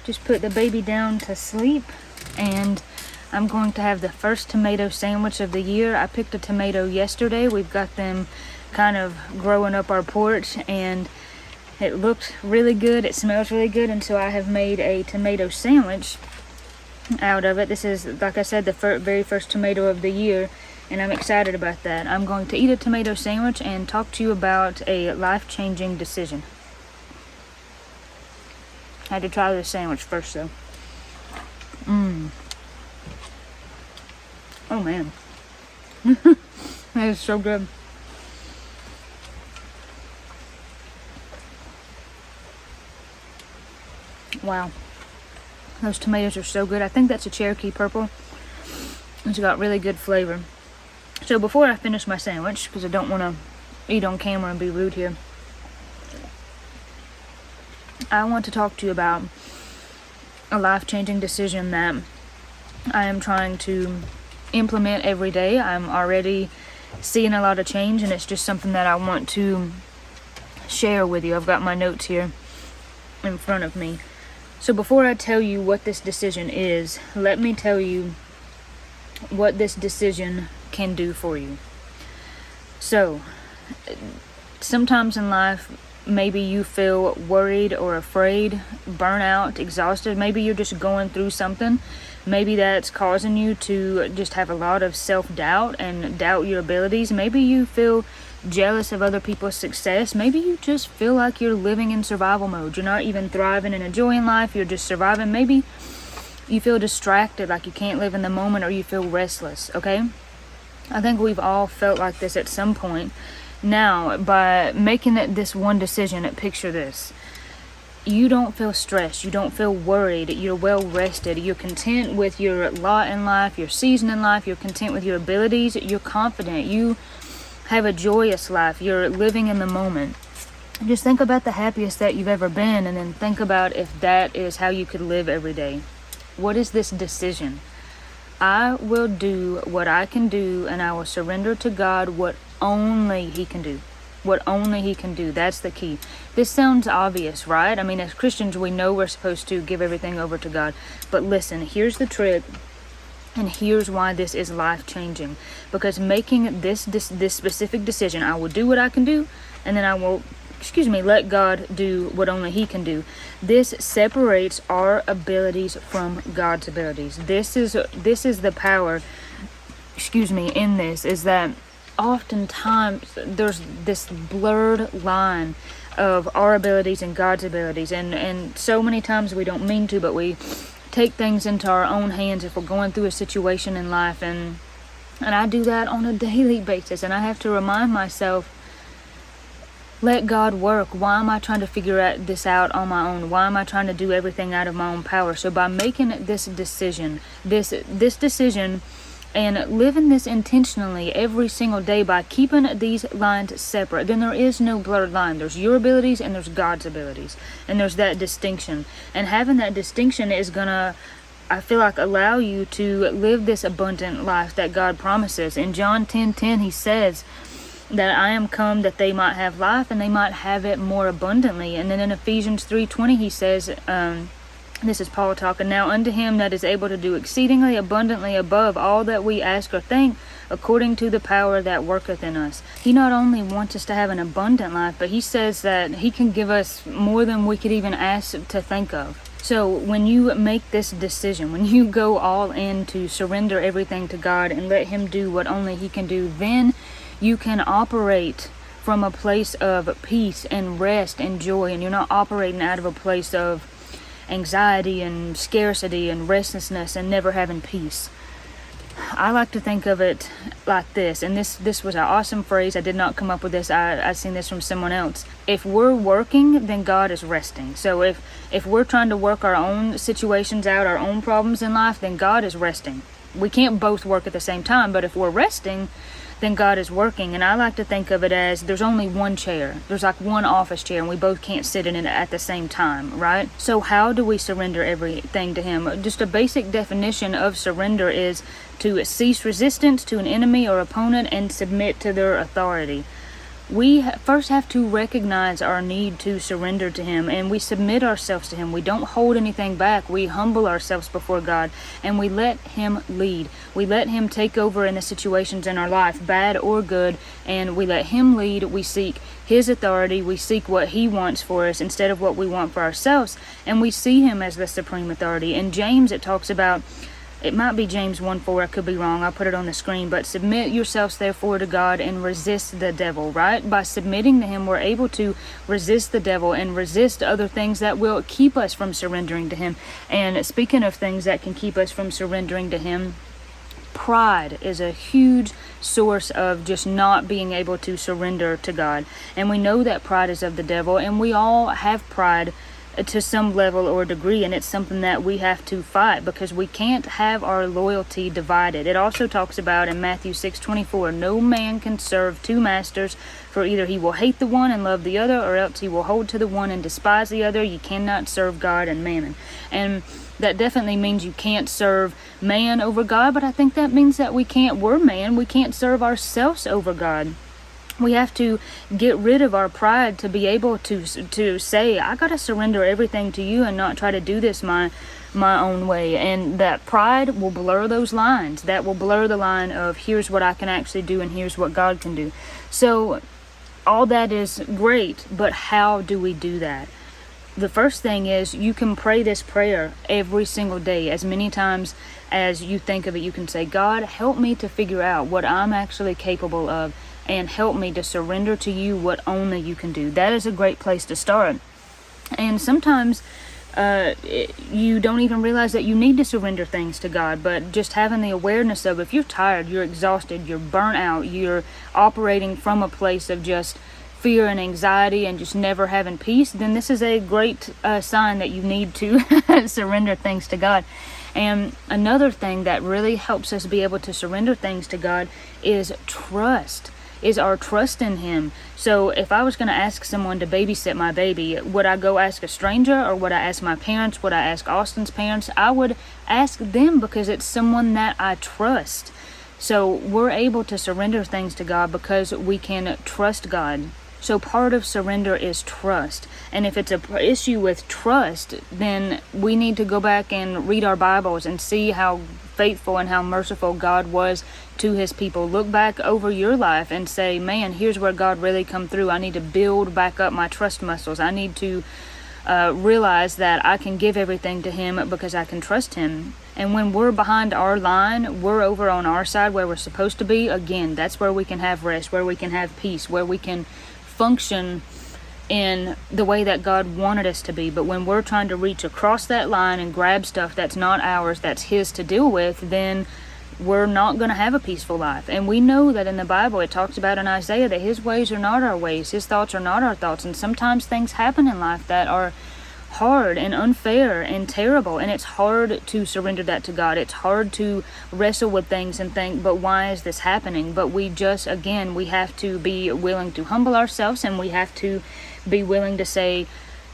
just put the baby down to sleep, and I'm going to have the first tomato sandwich of the year. I picked a tomato yesterday. We've got them kind of growing up our porch, and it looked really good. It smells really good, and so I have made a tomato sandwich out of it. This is, like I said, the very first tomato of the year, and I'm excited about that. I'm going to eat a tomato sandwich and talk to you about a life-changing decision. I had to try this sandwich first, though. Oh, man. That is so good. Wow. Those tomatoes are so good. I think that's a Cherokee purple. It's got really good flavor. So before I finish my sandwich, because I don't want to eat on camera and be rude here, I want to talk to you about a life-changing decision that I am trying to implement every day. I'm already seeing a lot of change, and it's just something that I want to share with you. I've got my notes here in front of me. So before I tell you what this decision is, let me tell you what this decision can do for you. So, sometimes in life, maybe you feel worried or afraid, burnout, exhausted. Maybe you're just going through something. Maybe that's causing you to just have a lot of self-doubt and doubt your abilities. Maybe you feel jealous of other people's success. Maybe you just feel like you're living in survival mode. You're not even thriving and enjoying life. You're just surviving. Maybe you feel distracted, like you can't live in the moment, or you feel restless, okay? I think we've all felt like this at some point. Now, by making this one decision, picture this. You don't feel stressed. You don't feel worried. You're well rested. You're content with your lot in life, your season in life. You're content with your abilities. You're confident. You have a joyous life. You're living in the moment. Just think about the happiest that you've ever been, and then think about if that is how you could live every day. What is this decision? I will do what I can do, and I will surrender to God what only He can do. What only He can do. That's the key. This sounds obvious, right? I mean, as Christians, we know we're supposed to give everything over to God. But listen, here's the trick, and here's why this is life-changing. Because making this specific decision, I will do what I can do, and then I will, let God do what only He can do. This separates our abilities from God's abilities. This is the power, in this, is that oftentimes there's this blurred line of our abilities and God's abilities, and so many times we don't mean to, but we take things into our own hands if we're going through a situation in life, and I do that on a daily basis, and I have to remind myself, let God work. Why am I trying to figure this out on my own? Why am I trying to do everything out of my own power? So by making this decision, this decision, and living this intentionally every single day by keeping these lines separate, then there is no blurred line. There's your abilities and there's God's abilities. And there's that distinction. And having that distinction is gonna, I feel like, allow you to live this abundant life that God promises. In John 10:10, He says that I am come that they might have life and they might have it more abundantly. And then in Ephesians 3:20, He says, this is Paul talking, now unto Him that is able to do exceedingly abundantly above all that we ask or think, according to the power that worketh in us. He not only wants us to have an abundant life, but He says that He can give us more than we could even ask to think of. So when you make this decision, when you go all in to surrender everything to God and let Him do what only He can do, then you can operate from a place of peace and rest and joy, and you're not operating out of a place of anxiety and scarcity and restlessness and never having peace. I like to think of it like this, and this was an awesome phrase. I did not come up with this. I seen this from someone else. If we're working, then God is resting. So if we're trying to work our own situations out, our own problems in life, then God is resting. We can't both work at the same time, but if we're resting, then God is working. And I like to think of it as there's only one chair. There's like one office chair, and we both can't sit in it at the same time, right? So how do we surrender everything to Him? Just a basic definition of surrender is to cease resistance to an enemy or opponent and submit to their authority. we first have to recognize our need to surrender to Him, and we submit ourselves to Him. We don't hold anything back. We humble ourselves before God, and we let Him lead. We let Him take over in the situations in our life, bad or good, and we let Him lead. We seek His authority. We seek what He wants for us instead of what we want for ourselves, and we see Him as the supreme authority. In James, it talks about, it might be James 1:4, I could be wrong, I'll put it on the screen, but submit yourselves therefore to God and resist the devil, right? By submitting to Him, we're able to resist the devil and resist other things that will keep us from surrendering to Him. And speaking of things that can keep us from surrendering to Him, pride is a huge source of just not being able to surrender to God. And we know that pride is of the devil, and we all have pride to some level or degree, and it's something that we have to fight, because we can't have our loyalty divided. It also talks about in Matthew 6:24, no man can serve two masters, for either he will hate the one and love the other, or else he will hold to the one and despise the other. You cannot serve God and mammon. And that definitely means you can't serve man over God, but I think that means that we can't serve ourselves over God. We have to get rid of our pride to be able to say, I gotta surrender everything to you and not try to do this my own way. And that pride will blur those lines. That will blur the line of here's what I can actually do and here's what God can do. So all that is great, but how do we do that? The first thing is, you can pray this prayer every single day. As many times as you think of it, you can say, God, help me to figure out what I'm actually capable of, and help me to surrender to you what only you can do. That is a great place to start. And sometimes you don't even realize that you need to surrender things to God, but just having the awareness of, if you're tired, you're exhausted, you're burnt out, you're operating from a place of just fear and anxiety and just never having peace, then this is a great sign that you need to surrender things to God. And another thing that really helps us be able to surrender things to God is trust. Is our trust in Him. So if I was going to ask someone to babysit my baby, would I go ask a stranger, or would I ask my parents? Would I ask Austin's parents? I would ask them, because it's someone that I trust. So we're able to surrender things to God because we can trust God. So part of surrender is trust. And if it's an issue with trust, then we need to go back and read our Bibles and see how faithful and how merciful God was to His people. Look back over your life and say, man, here's where God really come through. I need to build back up my trust muscles. I need to realize that I can give everything to Him because I can trust Him. And when we're behind our line, we're over on our side where we're supposed to be. Again, that's where we can have rest, where we can have peace, where we can function in the way that God wanted us to be. But when we're trying to reach across that line and grab stuff that's not ours, that's His to deal with, then we're not going to have a peaceful life. And we know that in the Bible, it talks about in Isaiah that His ways are not our ways, His thoughts are not our thoughts. And sometimes things happen in life that are hard and unfair and terrible, and it's hard to surrender that to God. It's hard to wrestle with things and think, but why is this happening? But we just, again, we have to be willing to humble ourselves, and we have to be willing to say,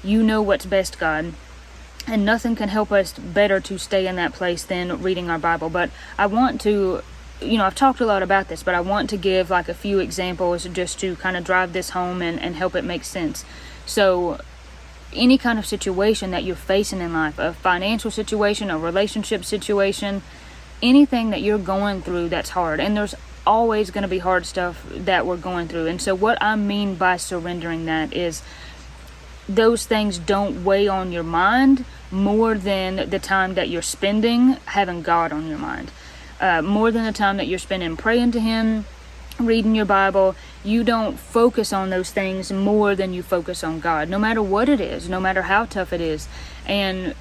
you know what's best, God. And nothing can help us better to stay in that place than reading our Bible. But I want to, I've talked a lot about this, but I want to give like a few examples just to kind of drive this home and help it make sense. So any kind of situation that you're facing in life, a financial situation, a relationship situation, anything that you're going through that's hard, and there's always going to be hard stuff that we're going through. And so what I mean by surrendering that is those things don't weigh on your mind more than the time that you're spending having God on your mind, more than the time that you're spending praying to Him, reading your Bible. You don't focus on those things more than you focus on God, no matter what it is, no matter how tough it is. And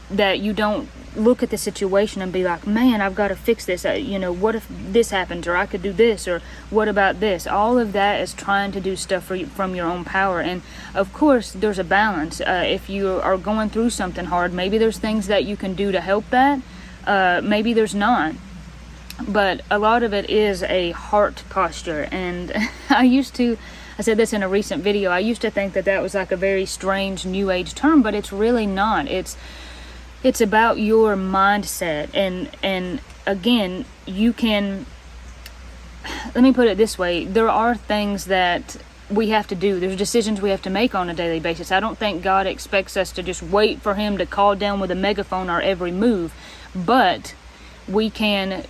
that you don't look at the situation and be like, man, I've got to fix this. What if this happens, or I could do this, or what about this? All of that is trying to do stuff from your own power. And of course, there's a balance. If you are going through something hard, maybe there's things that you can do to help that. Maybe there's not. But a lot of it is a heart posture. And I said this in a recent video, I used to think that was like a very strange new age term, but it's really not. It's about your mindset. And again, you can let me put it this way. There are things that we have to do. There's decisions we have to make on a daily basis. I don't think God expects us to just wait for him to call down with a megaphone our every move. But we can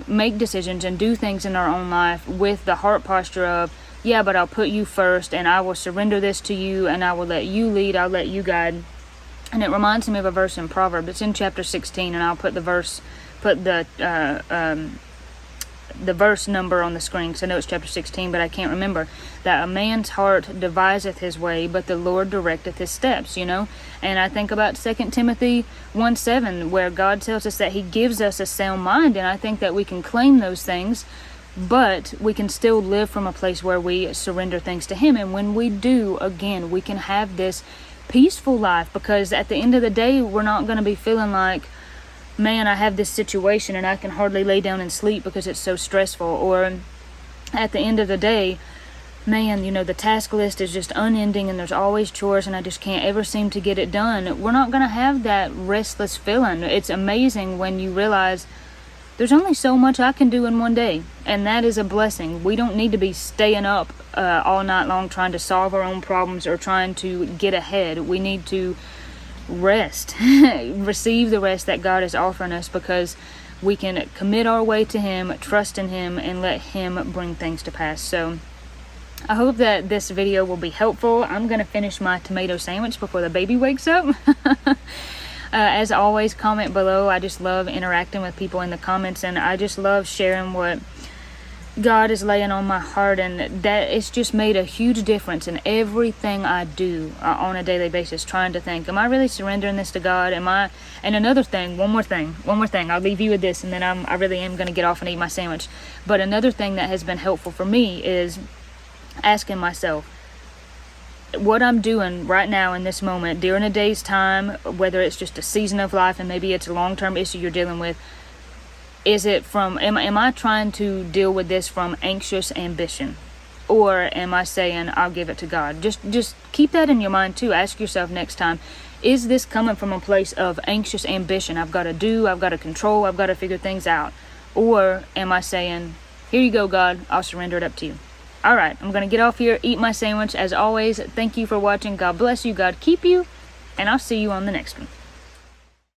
make decisions and do things in our own life with the heart posture of, yeah, but I'll put you first, and I will surrender this to you, and I will let you lead, I'll let you guide. And it reminds me of a verse in Proverbs. It's in chapter 16, and I'll put the verse number on the screen, because I know it's chapter 16, but I can't remember. That a man's heart deviseth his way, but the Lord directeth his steps, you know. And I think about 2 Timothy 1:7, where God tells us that he gives us a sound mind, and I think that we can claim those things, but we can still live from a place where we surrender things to him. And when we do, again, we can have this peaceful life, because at the end of the day, we're not going to be feeling like, man, I have this situation and I can hardly lay down and sleep because it's so stressful. Or at the end of the day, man, you know, the task list is just unending and there's always chores and I just can't ever seem to get it done. We're not going to have that restless feeling. It's amazing when you realize there's only so much I can do in one day, and that is a blessing. We don't need to be staying up all night long trying to solve our own problems or trying to get ahead. We need to rest, receive the rest that God is offering us, because we can commit our way to him, trust in him, and let him bring things to pass. So I hope that this video will be helpful. I'm going to finish my tomato sandwich before the baby wakes up. As always, comment below. I just love interacting with people in the comments, and I just love sharing what God is laying on my heart, and that it's just made a huge difference in everything I do on a daily basis, trying to think, am I really surrendering this to God? And another thing, one more thing, I'll leave you with this, and then I really am going to get off and eat my sandwich. But another thing that has been helpful for me is asking myself, what I'm doing right now in this moment, during a day's time, whether it's just a season of life and maybe it's a long-term issue you're dealing with, is it from, am I trying to deal with this from anxious ambition? Or am I saying, I'll give it to God? Just keep that in your mind too. Ask yourself next time, is this coming from a place of anxious ambition? I've got to do, I've got to control, I've got to figure things out. Or am I saying, here you go, God, I'll surrender it up to you. Alright, I'm going to get off here, eat my sandwich. As always, thank you for watching. God bless you, God keep you, and I'll see you on the next one.